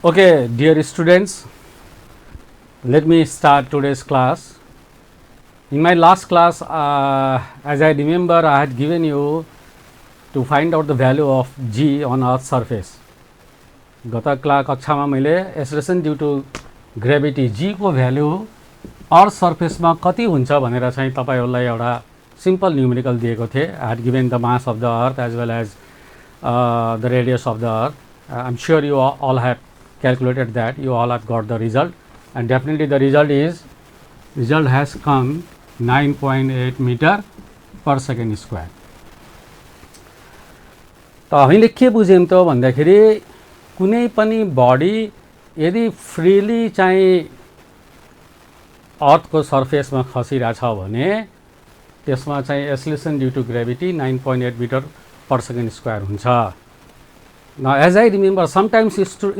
Okay, dear students, let me start today's class. In my last class, as I remember, I had given you to find out the value of G on Earth's surface. गत कक्षामा मैले acceleration due to gravity G को value earth सर्फेसमा कति हुन्छ भनेर चाहिँ तपाईहरुलाई एउटा सिम्पल न्यूमेरिकल दिएको थिए. I had given the mass of the earth as well as the radius of the earth. I'm sure you all have calculated that. You all have got the result, and definitely the result has come 9.8 meter per second square. त हामीले के बुझ्यौं त भन्दाखेरि कुनै पनि body यदि freely चाहिँ अर्थको सर्फेसमा खसिरहेछ भने त्यसमा चाहिँ acceleration due to gravity 9.8 metre per second square huncha. Now as I remember, sometimes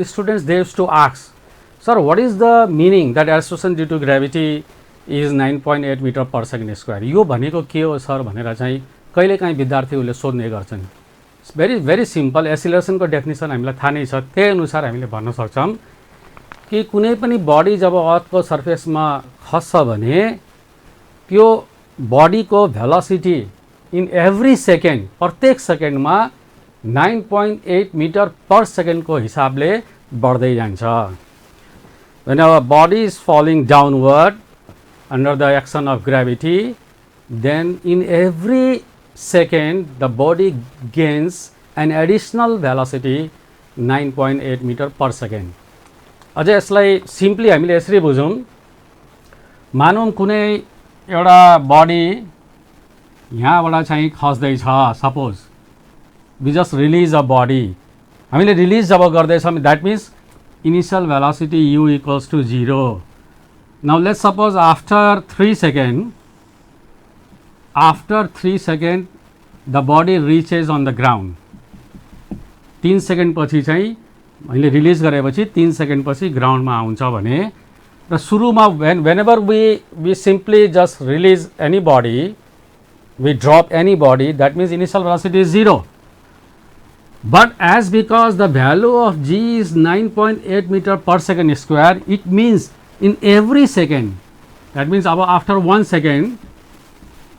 students they used to ask, sir, what is the meaning that acceleration due to gravity is 9.8 meter per second square? यो भनेको के हो sir भनेर चाहिँ कहिलेकाहीँ विद्यार्थीहरूले सोध्ने गर्छन्. very simple. एक्सेलरेसन को डेफिनेसन हामीलाई थाहा नै छ. त्यही अनुसार हामीले भन्न सक्छौं कि कुनै पनि बडी जब अर्थको सर्फेसमा खस्छ भने त्यो बडीको भेलोसिटी इन एभ्री सेकेन्ड प्रत्येक सेकेन्डमा 9.8 मिटर पर सेकेन्ड को हिसाबले बढ्दै जान्छ. When our body is falling downward under the action of gravity, then in every second the body gains an additional velocity 9.8 meter per second. अझै यसलाई simply हामीले यसरी बुझौं. मानौं कुनै एउटा बडी यहाँबाट चाहिँ खस्दै छ. Suppose we just release a body. हामीले रिलिज जब गर्दैछौं, that means initial velocity u equals to 0. Now let's suppose after 3 seconds the body reaches on the ground. 3 second पछि चाहिँ मैले रिलिज गरेपछि 3 सेकेन्ड पछि ग्राउन्डमा आउँछ भने र सुरुमा whenever we simply just release any body, we drop any body, that means initial velocity is 0. But as because the value of G is 9.8 meter per second square, it means in every second, that means after 1 second,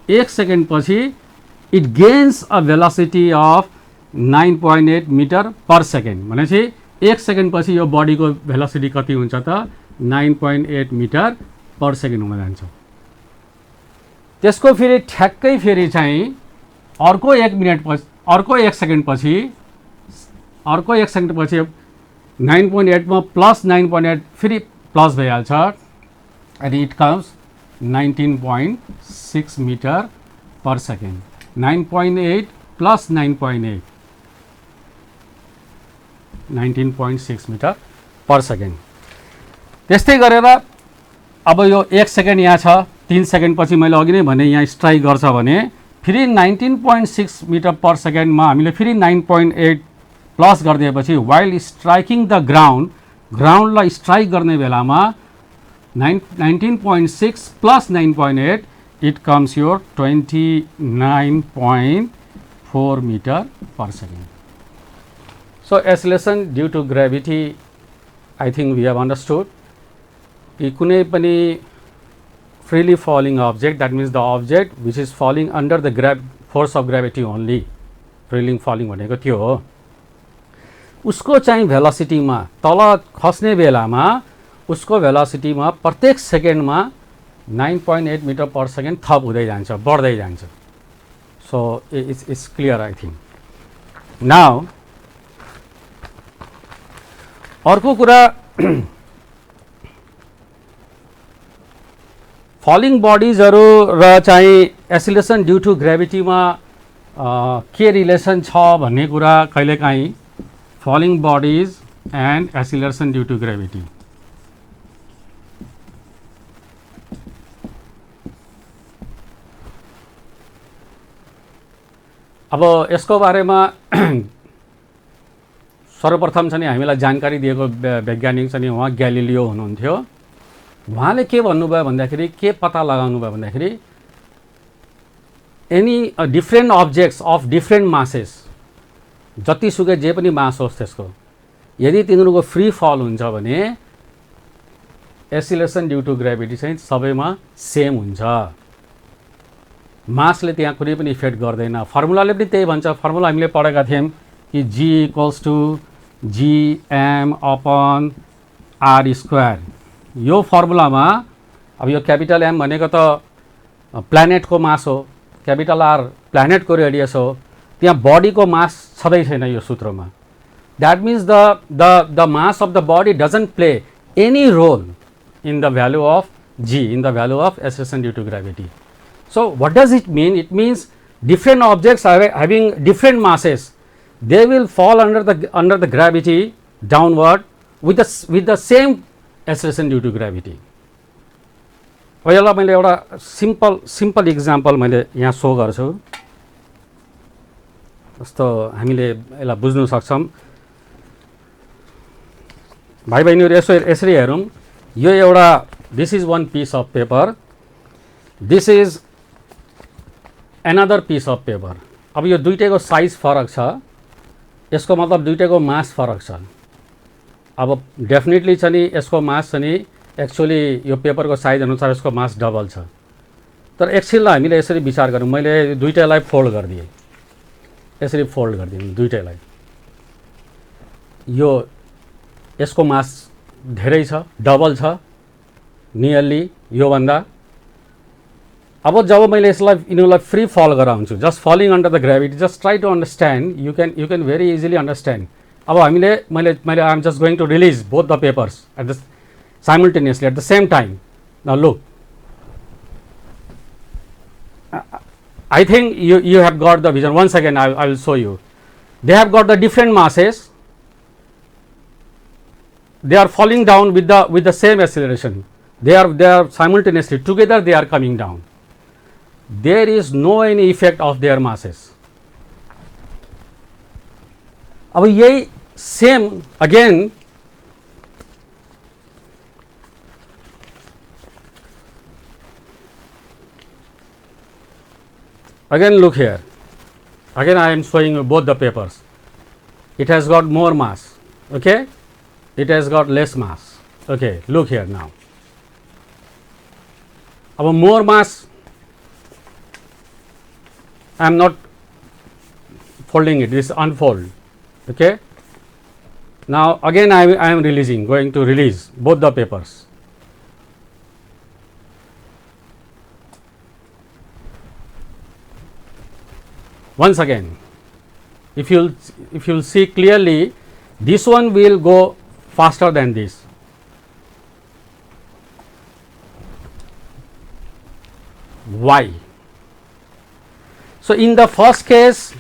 1 second पछि it gains a velocity of 9.8 meter per second. भनेपछि 1 second पछि यो बडीको velocity कति हुन्छ त 9.8 metre per second हुन जान्छ. त्यसको फेरि ठ्याक्कै फेरि चाहिँ अर्को 1 मिनेट पछि अर्को 1 सेकेन्ड पछि 9.8 मा प्लस 9.8 फेरि प्लस भइहाल्छ and it comes 19.6 meter per second. 9.8 plus 9.8 19.6 meter per second. त्यस्तै गरेर अब यो 1 सेकेन्ड यहाँ छ. 3 सेकेन्ड पछि मैले अघि नै भने यहाँ स्ट्राइक गर्छ भने फेरि 19.6 मिटर पर सेकेन्ड मा हामीले फेरि 9.8 प्लस गर्दिएपछि while striking the ग्राउन्डलाई स्ट्राइक गर्ने बेलामा 19.6 plus 9.8 it comes your 29.4 meter per second. So acceleration due to gravity, I think we have understood. कि कुनै पनि freely falling object, that means the object which is falling under the force of gravity only, freely falling भनेको त्यो हो. उसको चाहिँ भेलोसिटीमा तल खस्ने बेलामा उसको भेलोसिटीमा प्रत्येक सेकेन्डमा 9.8 मिटर पर सेकेन्ड थप हुँदै जान्छ, बढ्दै जान्छ. So it's clear I think. Now अर्को कुरा, फलिङ बडिजहरु र चाहिँ एक्सेलरेसन ड्यू टु ग्रेभिटीमा के रिलेसन छ भन्ने कुरा कहिलेकाहीँ falling bodies and acceleration due to gravity. अब यसको बारेमा सर्वप्रथम चाहिँ हामीलाई जानकारी दिएको वैज्ञानिक चाहिँ उहाँ ग्यालिलियो हुनुहुन्थ्यो. उहाँले के भन्नुभयो भन्दाखेरि के पत्ता लगाउनु भयो भन्दाखेरि any different objects of different masses, जतिसुकै जे पनि मास होस् त्यसको यदि तिनीहरूको फ्री फल हुन्छ भने एक्सिलरेसन ड्यू टु ग्रेभिटी चाहिँ सबैमा सेम हुन्छ, मासले त्यहाँ कुनै पनि इफेक्ट गर्दैन। फर्मुलाले पनि त्यही भन्छ, फर्मुला हामीले पढेका थियौँ कि G equals to GM upon R square. यो फर्मुलामा अब यो क्यापिटल एम भनेको त प्लानेटको मास हो, क्यापिटल आर प्लानेटको रेडियस हो, त्यहाँ बडीको मास छँदै छैन यो सूत्रमा। That means the mass of the body doesn't play any role in the value of g, in the value of acceleration due to gravity. So what does it mean? It means different objects are having different masses, they will fall under the gravity downward with the same acceleration due to gravity. अब यसलाई मैले एउटा simple example मैले यहाँ so गर्छु, जस्तो हामीले यसलाई बुझ्न सक्छौँ। भाइ बहिनीहरू यसरी हेरौँ, यो एउटा this is one piece of paper, this is another piece of paper. अब यो दुईटैको साइज फरक छ, यसको मतलब दुईटैको मास फरक छ। अब डेफिनेटली छ नि यसको मास छ नि एक्चुअली यो पेपरको साइज अनुसार यसको मास डबल छ। तर एकछिनलाई हामीले यसरी विचार गरौँ, मैले दुईटैलाई फोल्ड गरिदिएँ, यसरी फोल्ड गरिदिएँ दुईटैलाई, यो यसको मास धेरै छ, डबल छ नियरली योभन्दा। अब जब मैले यसलाई यिनीहरूलाई फ्री फल गराउँछु, just falling under the gravity, just try to understand, you can very easily understand. अब हामीले मैले I am just going to release both the papers at the simultaneously at the same time. Now look, I think you have got the vision. Once again I will show you. They have got the different masses, they are falling down with the same acceleration, they are simultaneously together, they are coming down. There is no any effect of their masses. अब यही same again look here, again I am showing you both the papers. It has got more mass, okay, it has got less mass, okay. Look here now, our more mass, I am not folding it, this unfold, okay. Now again I am releasing, going to release both the papers. Once again, if you'll see clearly, this one will go faster than this. Why? So in the first case,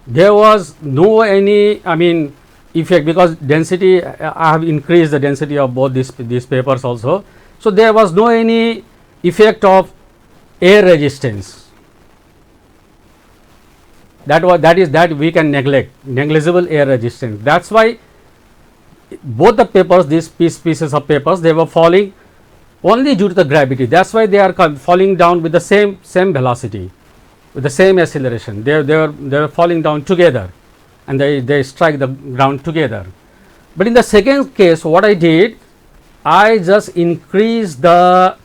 there was no any, I mean, effect, because density, I have increased the density of both these papers also. So there was no any effect of air resistance. That we can negligible air resistance. That's why both the papers, these pieces of papers, they were falling only due to the gravity. That's why they are falling down with the same velocity, with the same acceleration. They were falling down together, and they strike the ground together. But in the second case, what I did, I just increased the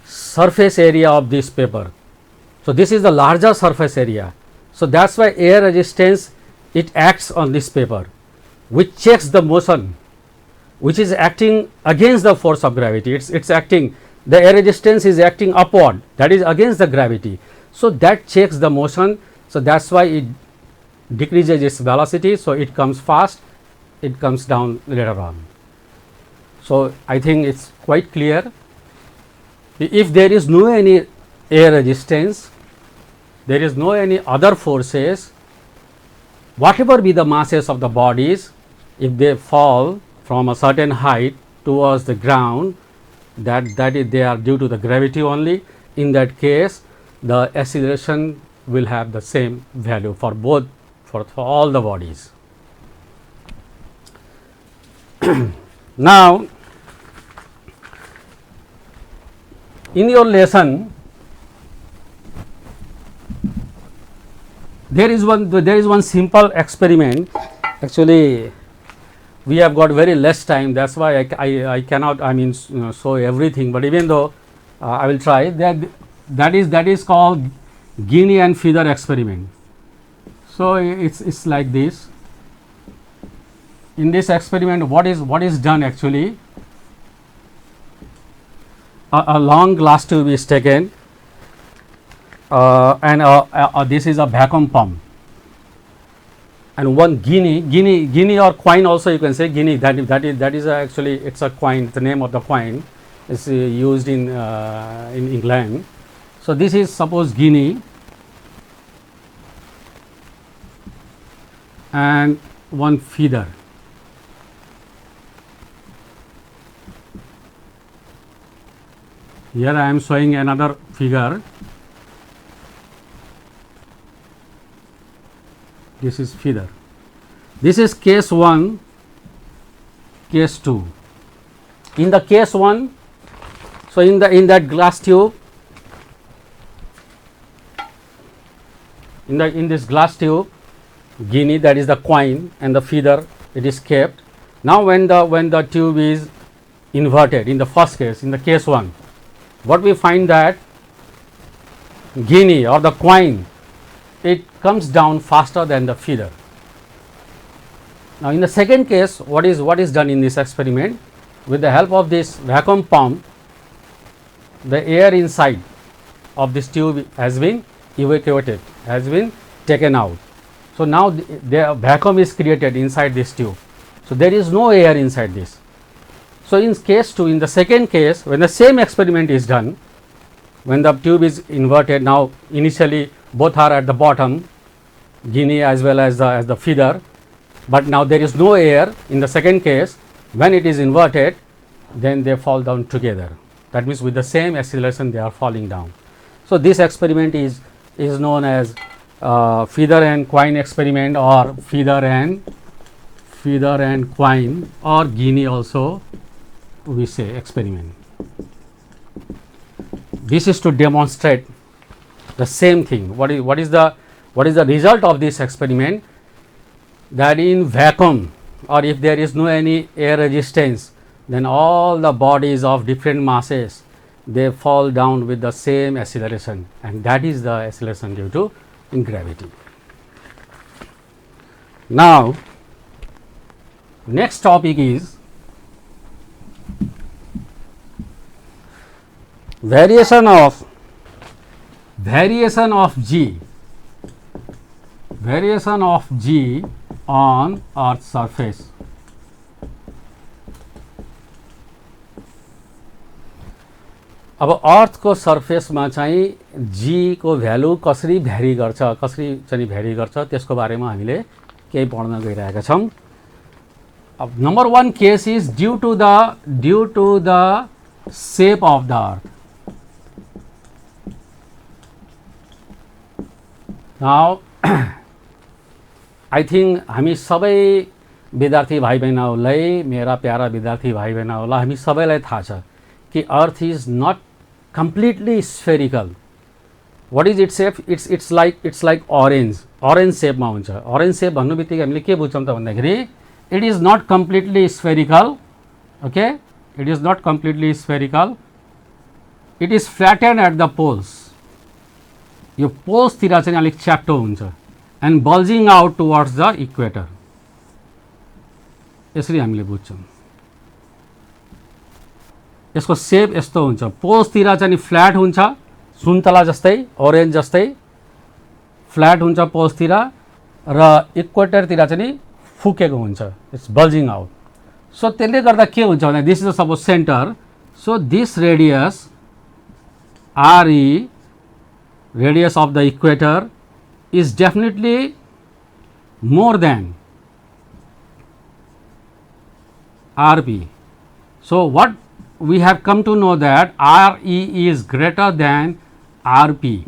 surface area of this paper. So this is the larger surface area. So that's why air resistance, it acts on this paper, which checks the motion, which is acting against the force of gravity. It's acting, the air resistance is acting upward, that is against the gravity. So that checks the motion. So that's why it decreases its velocity. So it comes fast, it comes down later on. So I think it's quite clear. If there is no any air resistance, there is no any other forces, whatever be the masses of the bodies, if they fall from a certain height towards the ground, that is, they are due to the gravity only. In that case, the acceleration will have the same value for both, for all the bodies. Now, in your lesson, there is one simple experiment. Actually, we have got very less time. That's why I cannot show everything. But even though I will try that is called guinea and feather experiment. So it's like this. In this experiment, what is done actually? A long glass tube is taken, and this is a vacuum pump, and one guinea or coin also you can say guinea. That is actually it's a coin. The name of the coin is used in England. So this is suppose guinea, and one feather. Here I am showing another figure. This is feather. This is case 1, case 2. In the case 1, so in that glass tube, in this glass tube, guinea, that is the coin, and the feather, it is kept. Now when the tube is inverted, in the first case, in the case 1, what we find that guinea or the coin, it comes down faster than the feather. Now in the second case, what is done in this experiment? With the help of this vacuum pump, the air inside of this tube has been evacuated, has been taken out. So now the vacuum is created inside this tube. So there is no air inside this. So in case 2, in the second case, when the same experiment is done, when the tube is inverted, now initially both are at the bottom, guinea as well as the feather, but now there is no air in the second case. When it is inverted, then they fall down together. That means with the same acceleration they are falling down. So this experiment is known as feather and coin experiment, or feather and coin, or guinea also we say experiment. This is to demonstrate the same thing. What is the result of this experiment? That in vacuum, or if there is no any air resistance, then all the bodies of different masses, they fall down with the same acceleration, and that is the acceleration due to gravity. Now next topic is variation of G on Earth's surface. अब अर्थ को सर्फेसमा चाहिँ जी को value कसरी भ्यारी गर्छ, कसरी चाहिँ भ्यारी गर्छ, त्यसको बारेमा हामीले केही पढ्न गइरहेका छौं. अब number 1 case is due to the shape of the earth. Now I think हामी सबै विद्यार्थी भाइ बहिनीहरूलाई, मेरा प्यारा विद्यार्थी भाइ बहिनीहरूलाई हामी सबैलाई थाहा छ कि earth is not completely spherical. What is its shape? It's like orange shape मा हुन्छ. Orange shape भन्नु बित्तिकै हामीले के बुझ्छौं त भन्दाखेरि it is not completely spherical. Okay, it is not completely spherical. It is flattened at the poles. यो poles तिर चाहिँ अलिक च्याप्टो हुन्छ, and bulging out towards the equator. यसरी हामीले बुझ्छौं. यसको शेप यस्तो हुन्छ. पोल्स तिर चाहिँ फ्ल्याट हुन्छ, सुन्तला जस्तै, ओरेन्ज जस्तै फ्ल्याट हुन्छ पोल्स तिर, र इक्वेटर तिर चाहिँ फुकेको हुन्छ. It's बल्जिङ out. सो त्यसले गर्दा के हुन्छ भने this is suppose centre. So this radius RE, radius of the equator, is definitely more than RP. So what we have come to know that RE is greater than RP.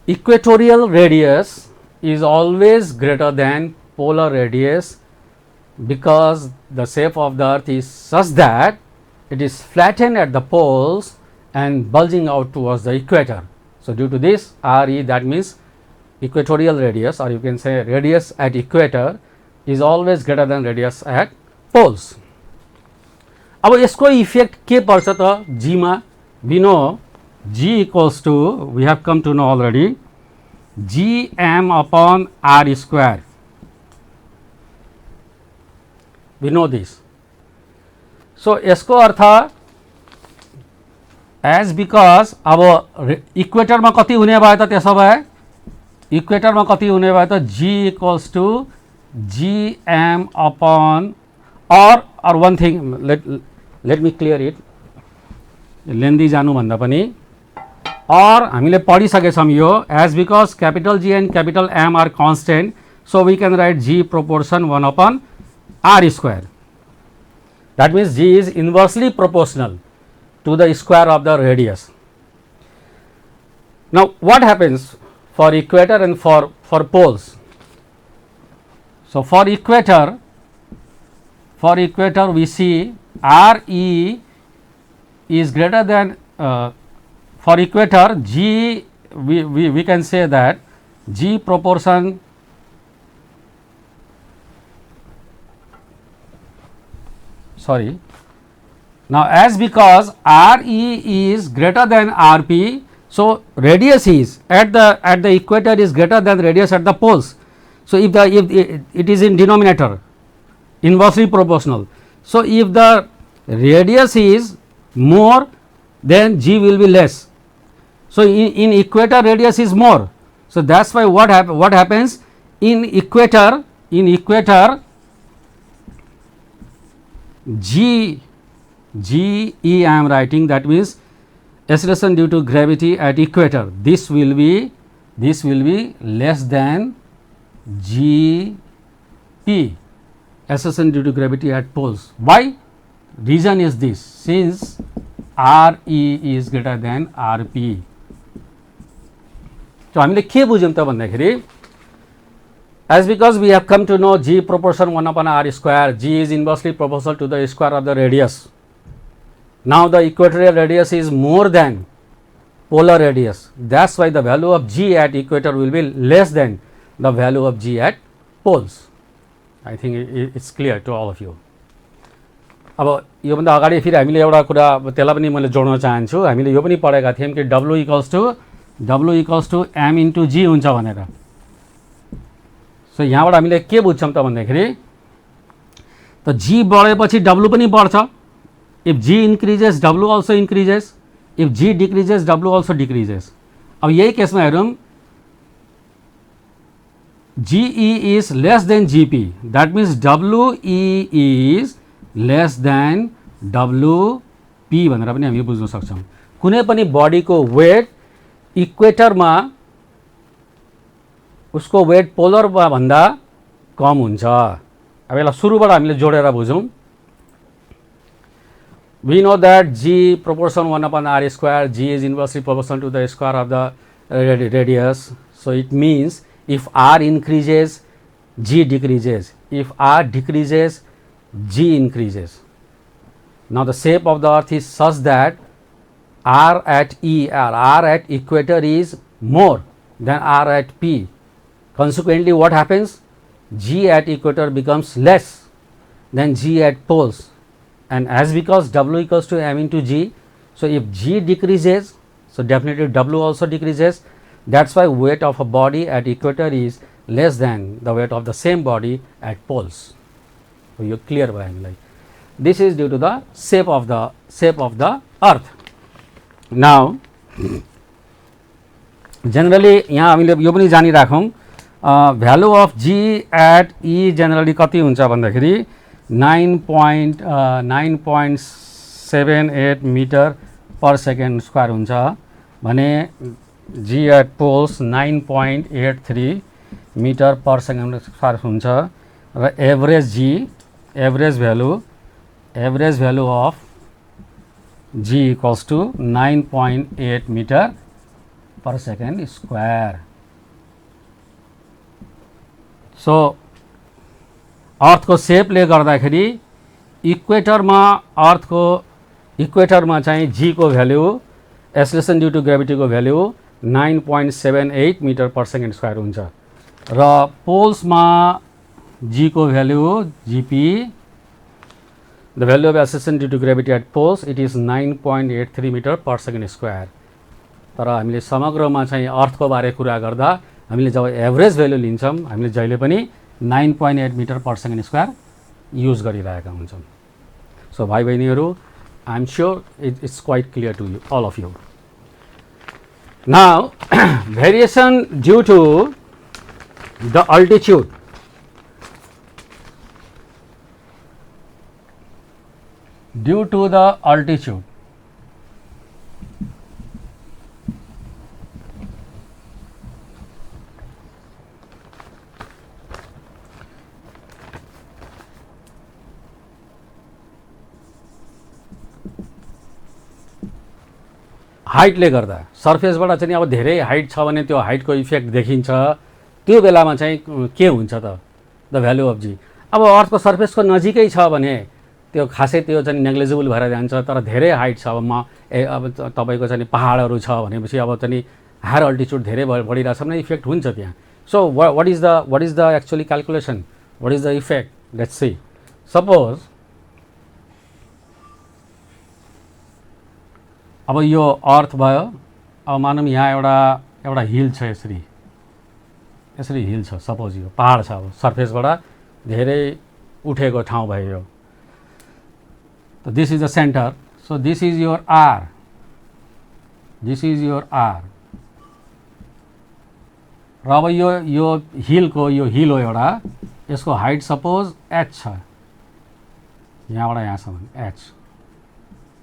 Equatorial radius is always greater than polar radius because the shape of the earth is such that it is flattened at the poles and bulging out towards the equator. So due to this RE, that means equatorial radius, or you can say radius at equator is always greater than radius at poles. अब यसको effect के पर्छ त g मा? We know g equals to, we have come to know already, gm upon r square. We know this. So यसको अर्थ as because अब equator में कति हुने भयो त? त्यसो भए इक्वेटर में कति हुने भयो त? g equals to gm upon, or one thing, let me clear it, लेन्दी जानु भन्दा पनि, और हामीले पढिसकेछौँ यो, as because capital G and capital M are constant, so we can write g proportion 1 upon r square. That means g is inversely proportional to the square of the radius. Now what happens for equator and for poles? So for equator we see RE is greater than, for equator G, we can say that G proportion now as because RE is greater than RP, so radius is at the equator is greater than radius at the poles. So if it is in denominator, inversely proportional. So if the radius is more, then g will be less. So in equator radius is more. So that's why what happens in equator g E I am writing, that means acceleration due to gravity at equator, this will be less than g p, acceleration due to gravity at poles. Why? Reason is this, since RE is greater than RP. So हामीले के बुझ्यौं त भन्दाखेरि, as because we have come to know g proportion 1 upon r square, g is inversely proportional to the square of the radius. Now the equatorial radius is more than polar radius, that's why the value of g at equator will be less than the value of g at poles. I think it's clear to all of you. अब यो भन्दा अगाडि फेरि हामीले एउटा कुरा त्यसलाई पनि मैले जोड्न चाहन्छु, हामीले यो पनि पढेका थियौं कि w equals to m into g हुन्छ भनेर. सो यहाँबाट हामीले के बुझ्छौं त भन्दाखेरि, त g बढेपछि w पनि बढ्छ. If g increases, w also increases. If g decreases, w also decreases. अब यही केसमा हेरौं, GE is less than GP, that means WE is less than WP भनेर पनि हामी बुझ्न सक्छौं. कुनै पनि बडी को वेट इक्वेटर मा उसको वेट पोलर भन्दा कम हुन्छ. अब यसलाई सुरुबाट हामीले जोडेर बुझौं. We know that g proportion 1 upon r square, g is inversely proportional to the square of the radius. So it means if r increases, g decreases. If r decreases, g increases. Now the shape of the earth is such that r at E or r at equator is more than r at P. Consequently, what happens? G at equator becomes less than g at poles. And as because w equals to m into g, so if g decreases, so definitely w also decreases. That's why weight of a body at equator is less than the weight of the same body at poles. So you clear by like this is due to the shape of the earth. Now generally यहाँ हामीले यो पनि जानिराखौं, value of g at E generally कति हुन्छ भन्दाखेरि 9.78 meter per second square हुन्छ भने g at poles 9.83 meter per second square हुन्छ र average value of g equals to 9.8 meter per second square. So अर्थ को शेप ले गर्दाखेरि इक्वेटर मा चाहिँ g को value, acceleration due to gravity को value 9.78 metre per second square हुन्छ र पोल्समा जी को value GP the value of acceleration due to gravity at poles it is 9.83 metre per second square. तर हामीले समग्रमा चाहिँ अर्थको बारे कुरा गर्दा हामीले जब एभरेज भ्यालु लिन्छौँ हामीले जहिले पनि 9.8 metre per second square use गरिरहेका हुन्छौँ। सो भाइ बहिनीहरू, I am sure it's quite clear to you all of you. Now variation due to the altitude. Due to the altitude, हाइटले गर्दा सर्फेसबाट चाहिँ अब धेरै हाइट छ भने त्यो हाइटको इफेक्ट देखिन्छ। त्यो बेलामा चाहिँ के हुन्छ त द भ्यालु अफ जी। अब अर्थको सर्फेसको नजिकै छ भने त्यो खासै त्यो चाहिँ नेग्लिजिबल भएर जान्छ। तर धेरै हाइट छ अब तपाईँको चाहिँ पहाडहरू छ भनेपछि अब चाहिँ हायर अल्टिट्युड धेरै बढिरहेछ भने इफेक्ट हुन्छ त्यहाँ। So what is the actually calculation, what is the effect, let's see. Suppose अब यो अर्थ भयो, अब मानौँ यहाँ एउटा हिल छ, यसरी हिल छ, सपोज यो पहाड छ। अब सर्फेसबाट धेरै उठेको ठाउँ भयो यो। So this is the center, so this is your R, this is your R। र अब यो हिलको यो हिल हो एउटा, यसको हाइट सपोज h छ, यहाँबाट यहाँसम्म h।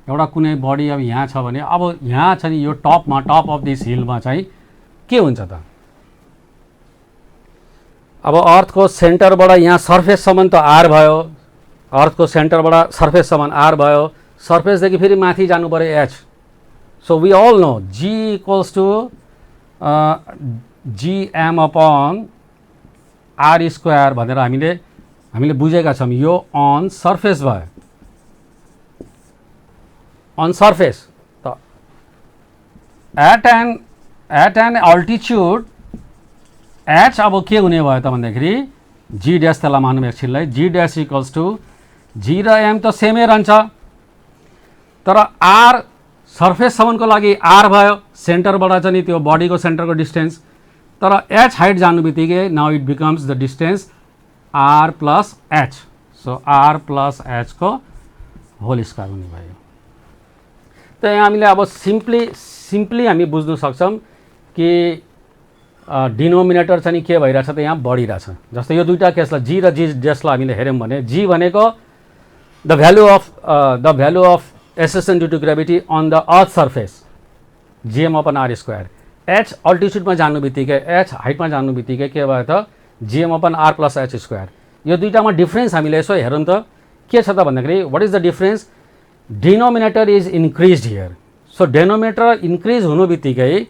एउटा कुनै बडी अब यहाँ छ भने अब यहाँ छ नि यो टप अफ दिस हिलमा चाहिँ के हुन्छ त? अब अर्थको सेन्टरबाट यहाँ सर्फेससम्म त R भयो, अर्थको सेन्टरबाट सर्फेससम्म R भयो, सर्फेसदेखि फेरि माथि जानु पर्यो h। So we all know g equals to gm upon r square भनेर हामीले बुझेका छौँ। यो अन सर्फेस भयो, अन सर्फेस। त एट एन अल्टिट्युड h अब के हुने भयो त भन्दाखेरि g ड्यास, त्यसलाई मानौँ एकछिनलाई, g dash equals two G र एम त सेमै रहन्छ, तर आर सर्फेससम्मको लागि आर भयो, सेन्टरबाट चाहिँ त्यो बडीको सेन्टरको डिस्टेन्स। तर एच हाइट जानु बित्तिकै now it becomes the distance R plus H. So R plus एचको होल स्क्वायर हुने भयो। त यहाँ हामीले अब सिम्पली हामी बुझ्न सक्छौँ कि डिनोमिनेटर चाहिँ के भइरहेछ त यहाँ बढिरहेछ। जस्तै यो दुईवटा केसलाई जी र जी ड्यासलाई हामीले हेऱ्यौँ भने जी भनेको the value of acceleration due to gravity on the earth surface GM upon R square. H अल्टिट्युडमा जानु बित्तिकै, एच हाइटमा जानु बित्तिकै के भयो त GM upon R plus H square. यो दुईवटामा डिफ्रेन्स हामीले यसो हेरौँ त के छ त भन्दाखेरि what is the difference? Denominator is increase here. So denominator increase हुनु बित्तिकै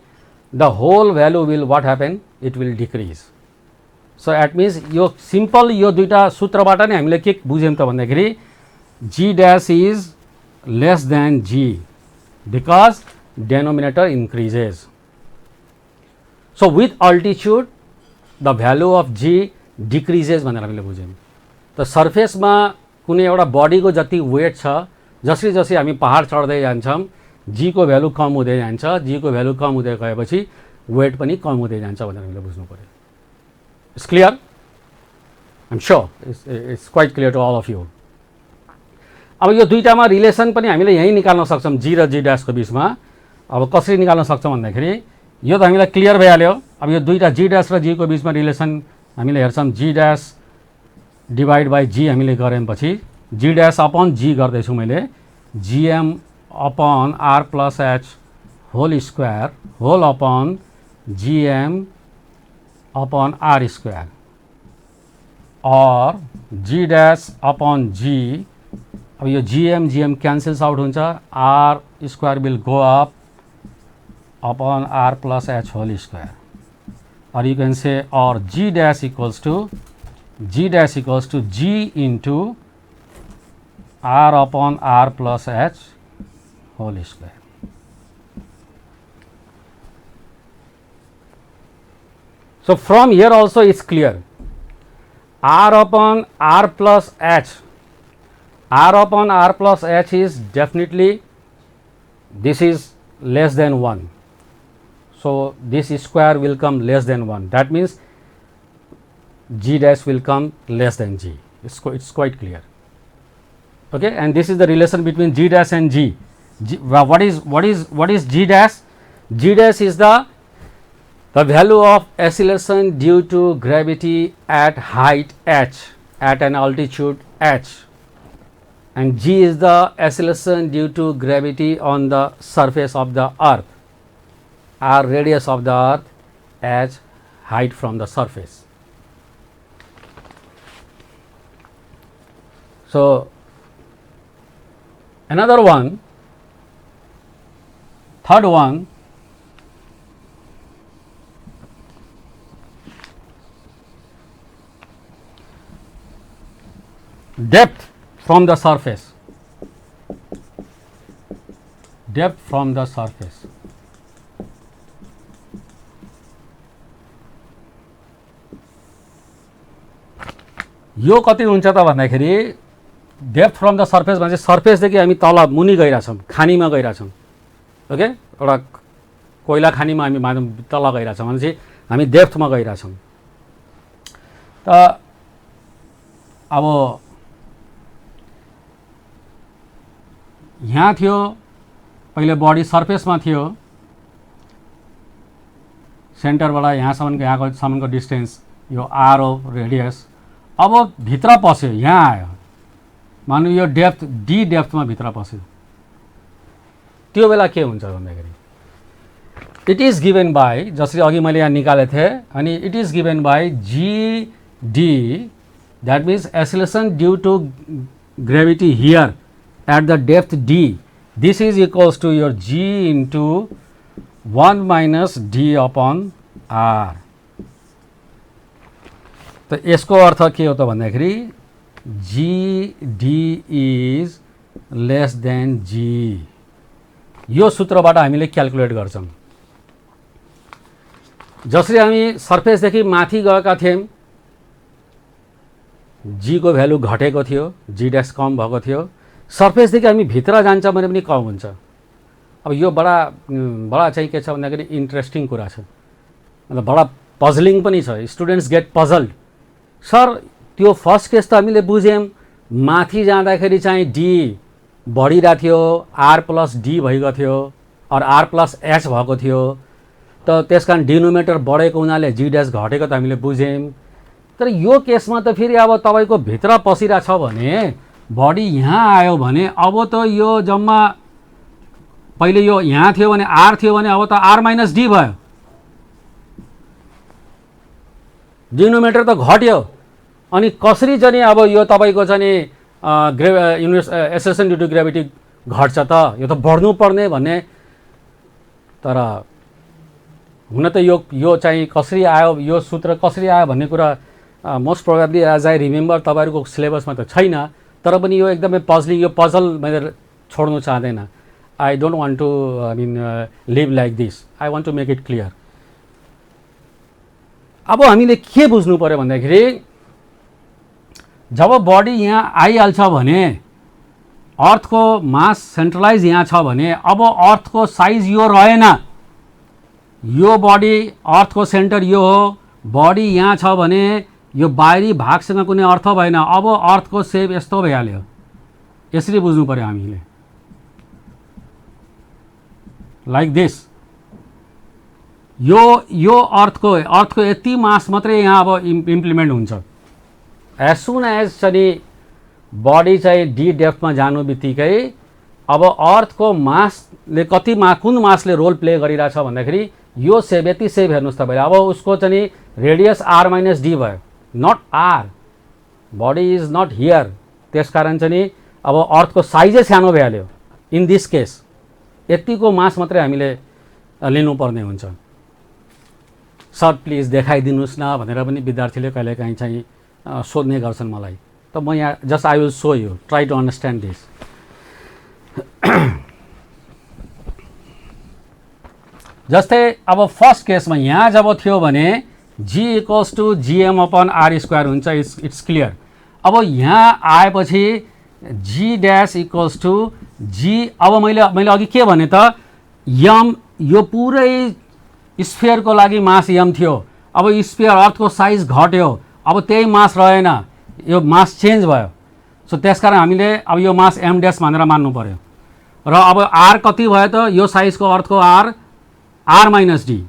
the whole value will what happen? It will decrease. So at means यो सिम्पल यो दुईवटा सूत्रबाट नै हामीले के बुझ्यौँ त भन्दाखेरि g dash is less than g because denominator increases. So with altitude the value of g decreases भनेर हामीले बुझ्यौँ। त सर्फेसमा कुनै एउटा बडीको जति वेट छ, जसरी जसरी हामी पहाड चढ्दै जान्छौँ जी को भ्यालु कम हुँदै जान्छ, जी को भ्यालु कम हुँदै गएपछि वेट पनि कम हुँदै जान्छ भनेर हामीले बुझ्नु पर्यो। It's clear? I am sure it's quite clear to all of you. अब यो दुईटामा रिलेसन पनि हामीले यहीँ निकाल्न सक्छौँ जी र जी ड्यासको बिचमा। अब कसरी निकाल्न सक्छौँ भन्दाखेरि यो त हामीलाई क्लियर भइहाल्यो। अब यो दुईटा जी ड्यास र जी को बिचमा रिलेसन हामीले हेर्छौँ, G dash divide by G हामीले गरेपछि जी ड्यास अपन जी गर्दैछु मैले, GM upon R plus H whole square whole upon GM upon R square और जी ड्यास अपन जी। अब यो जीएम क्यान्सल्स आउट हुन्छ, R square will go up upon R plus H whole square, और you can say और G dash equals to G into R upon R plus H whole square. So from here also it's clear, r upon r plus h, r upon r plus h is definitely, this is less than 1. So this square will come less than 1. That means g dash will come less than g. It's quite clear. Okay, and this is the relation between g dash and g. What is g dash? G dash is the value of acceleration due to gravity at height h, at an altitude h, and g is the acceleration due to gravity on the surface of the earth, or radius of the earth as height from the surface. So another one, third one, depth from the surface, depth from the surface. यो कति हुन्छ त भन्दाखेरि depth from the surface भने सर्फेसदेखि हामी तल मुनि गइरहेछौँ, खानीमा गइरहेछौँ. ओके, एउटा कोइला खानीमा हामी तल गइरहेछौँ भनेपछि हामी डेप्थमा गइरहेछौँ. त अब यहाँ थियो पहिले बडी सर्फेसमा थियो, सेन्टरबाट यहाँसम्मको डिस्टेन्स यो आर हो रेडियस. अब भित्र पस्यो, यहाँ आयो, मानौँ यो डेप्थ डी डेप्थमा भित्र पस्यो, त्यो बेला के हुन्छ भन्दाखेरि इट इज गिभन बाई, जसरी अघि मैले यहाँ निकालेको थिएँ, अनि it is given by G D, that means acceleration due to gravity here at the depth d, this is equals to your g into 1 minus d upon r. तो यसको अर्थ के हो त भन्दाखेरि G D is less than G. यो सूत्रबाट हामीले calculate गर्छौँ. जसरी हामी सर्फेसदेखि माथि गएका थियौँ, जी को भ्यालु घटेको थियो, जी ड्यास कम भएको थियो. सर्फेसदेखि हामी भित्र जान्छ भने पनि कम हुन्छ. अब यो बडा चाहिँ के छ भन्दाखेरि इन्ट्रेस्टिङ कुरा छ, मतलब बडा पजलिङ पनि छ. Students get puzzled. सर त्यो फर्स्ट केस त हामीले बुझ्यौँ, माथि जाँदाखेरि चाहिँ डी बढिरहेको थियो, आर प्लस डी भइगएको थियो, और आर प्लस एच भएको थियो. त त्यस कारण डिनोमिनेटर बढेको हुनाले जी ड्यास घटेको त हामीले बुझ्यौँ. तर यो केसमा त फेरि अब तपाईँको भित्र पसिरहेको छ भने बडी यहाँ आयो भने अब त यो जम्मा पहिले यो यहाँ थियो भने आर थियो भने अब त आर माइनस डी भयो, डिनोमिनेटर त घट्यो. अनि कसरी चाहिँ अब यो तपाईँको चाहिँ एक्सेलरेसन ड्यू टु ग्रेभिटी घट्छ त, यो त बढ्नु पर्ने भन्ने. तर हुन त यो चाहिँ कसरी आयो, यो सूत्र कसरी आयो भन्ने कुरा most probably as I remember तपाईँहरूको सिलेबसमा त छैन. तर पनि यो एकदमै पजलिङ, यो पजल मैले छोड्नु चाहँदैन. I don't want to leave like this, I want to make it clear. अब हामीले के बुझ्नु पर्यो भन्दाखेरि जब बडी यहाँ आइहाल्छ भने अर्थको मास सेन्ट्रलाइज यहाँ छ भने अब अर्थको साइज यो रहेन. यो बडी अर्थको सेन्टर यो हो, बडी यहाँ छ भने यो बाहिरी भागसँग कुनै अर्थ भएन. अब अर्थको सेप यस्तो भइहाल्यो. यसरी बुझ्नु पर्यो हामीले, लाइक दिस. यो अर्थको यति मास मात्रै यहाँ अब इम्प्लिमेन्ट हुन्छ. एज सुन एज चाहिँ बडी चाहिँ डी डेप्थमा जानु बित्तिकै अब अर्थको मासले कुन मासले रोल प्ले गरिरहेछ भन्दाखेरि यो सेप यति सेप हेर्नुहोस् तपाईँले. अब उसको चाहिँ रेडियस आर माइनस डी भयो, not R. Body is not here. त्यस कारण चाहिँ अब अर्थको साइजै सानो भइहाल्यो. इन दिस केस यतिको मास मात्रै हामीले लिनुपर्ने हुन्छ. सर प्लिज देखाइदिनुहोस् न भनेर पनि विद्यार्थीले कहिलेकाहीँ चाहिँ सोध्ने गर्छन् मलाई. त म यहाँ just I will show you, try to understand this. जस्तै अब फर्स्ट केसमा यहाँ जब थियो भने G equals to GM upon R square हुन्छ. It's clear. अब यहाँ आएपछि G dash equals to G. अब मैले अघि के भने त यम यो पुरै स्फियरको लागि मास यम थियो. अब स्फियर अर्थको साइज घट्यो, अब त्यही मास रहेन, यो मास चेन्ज भयो. सो त्यसकारण हामीले अब यो मास एम ड्यास भनेर मान्नु पर्यो. र अब आर कति भयो त यो साइजको अर्थको R minus D.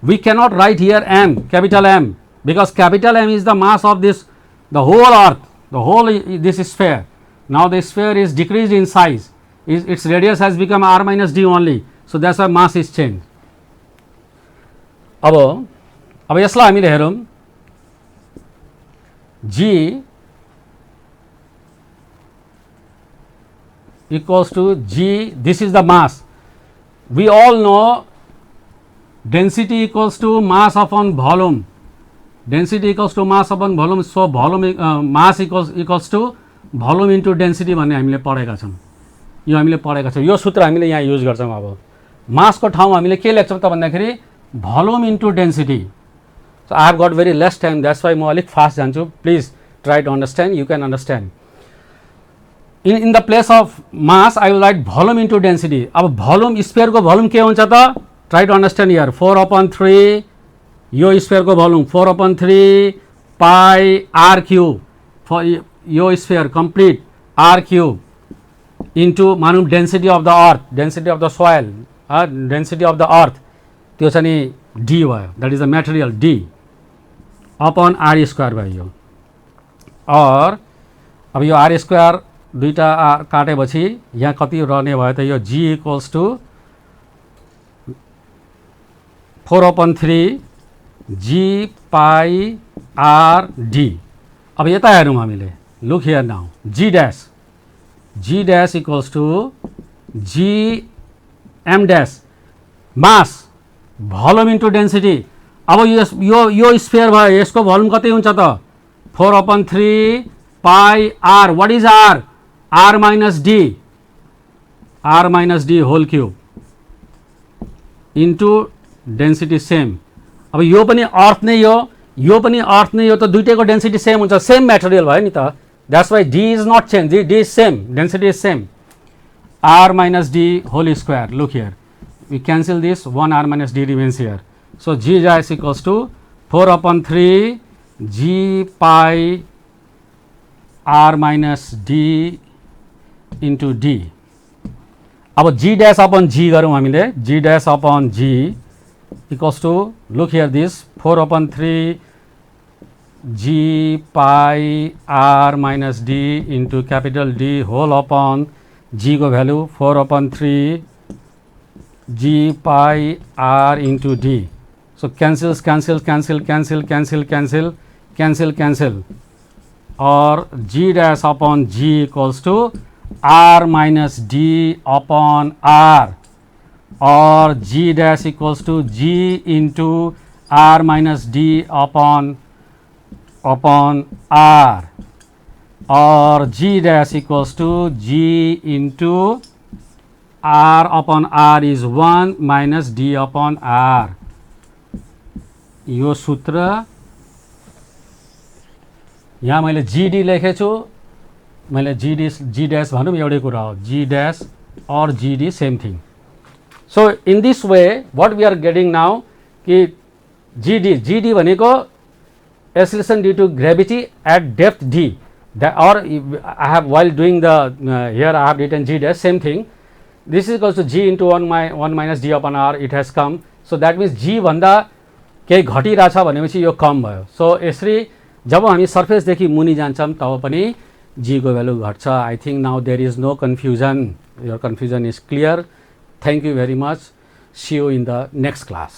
We cannot write here m, capital M, because capital M is the mass of this, the whole earth, the whole this sphere. Now the sphere is decreased in size, its radius has become r minus d only, so that's why mass is changed. अब यसलाई हामीले हेरौँ. G equals to G, this is the mass. We all know density equals to mass upon volume. Density equals to mass upon volume. So volume mass equals to volume into density भन्ने हामीले पढेका छौँ. यो हामीले पढेका छौँ. यो सूत्र हामीले यहाँ युज गर्छौँ. अब मासको ठाउँमा हामीले के लेख्छौँ त भन्दाखेरि volume into density. So I have got very less time, that's why म अलिक फास्ट जान्छु. Please try to understand, you can understand. In the place of mass I will write volume into density. अब volume sphere को volume के हुन्छ त? Try to understand here. 4/3 यो sphere को volume 4/3 pi R cube for यो sphere complete R cube into मानौँ density of the earth, density of the soil, density of the earth, त्यो चाहिँ नि डी भयो. That is the material D upon R square भयो. और अब यो आर स्क्वायर दुईटा काटेपछि यहाँ कति रहने भयो त यो G equals to 4/3 G pi R D. अब यता हेरौँ हामीले. Look here now. G dash equals to G M dash mass volume into density. अब यो स्फियर भयो, यसको भोल्युम कति हुन्छ त 4/3 pi R. What is R? R minus D whole cube into density same. अब यो पनि अर्थ नै हो, यो पनि अर्थ नै हो, त दुईटैको डेन्सिटी सेम हुन्छ, सेम मेटेरियल भयो नि त. That's why D is not change, D is same, density is same. R minus D whole square. Look here, we cancel this, 1 R minus D remains here. So G dash equals to 4/3 G pi R minus D into D. अब G dash upon G गरौँ हामीले. G dash upon G equals to, look here this 4/3 g pi r minus d into capital D whole upon g को value 4/3 g pi r into d. So cancel or g dash upon g equals to r minus d upon r, or g dash equals to g into r minus d upon r, or g dash equals to g into r upon r is 1 minus d upon r. यो सूत्र यहाँ मैले gd लेखेछु, मैले g dash भनौँ एउटै कुरा हो, g dash or gd same thing. So in this way what we are getting now कि gd भनेको acceleration due to gravity at depth d, or I have while doing the here I have written g dash, same thing. This is equals to g into 1 minus d upon r, it has come. So that means g भन्दा केही घटिरहेछ भनेपछि यो कम भयो. So यसरी जब हामी सर्फेसदेखि मुनि जान्छौँ तब पनि g को भ्यालु घट्छ. I think now there is no confusion, your confusion is clear. Thank you very much. See you in the next class.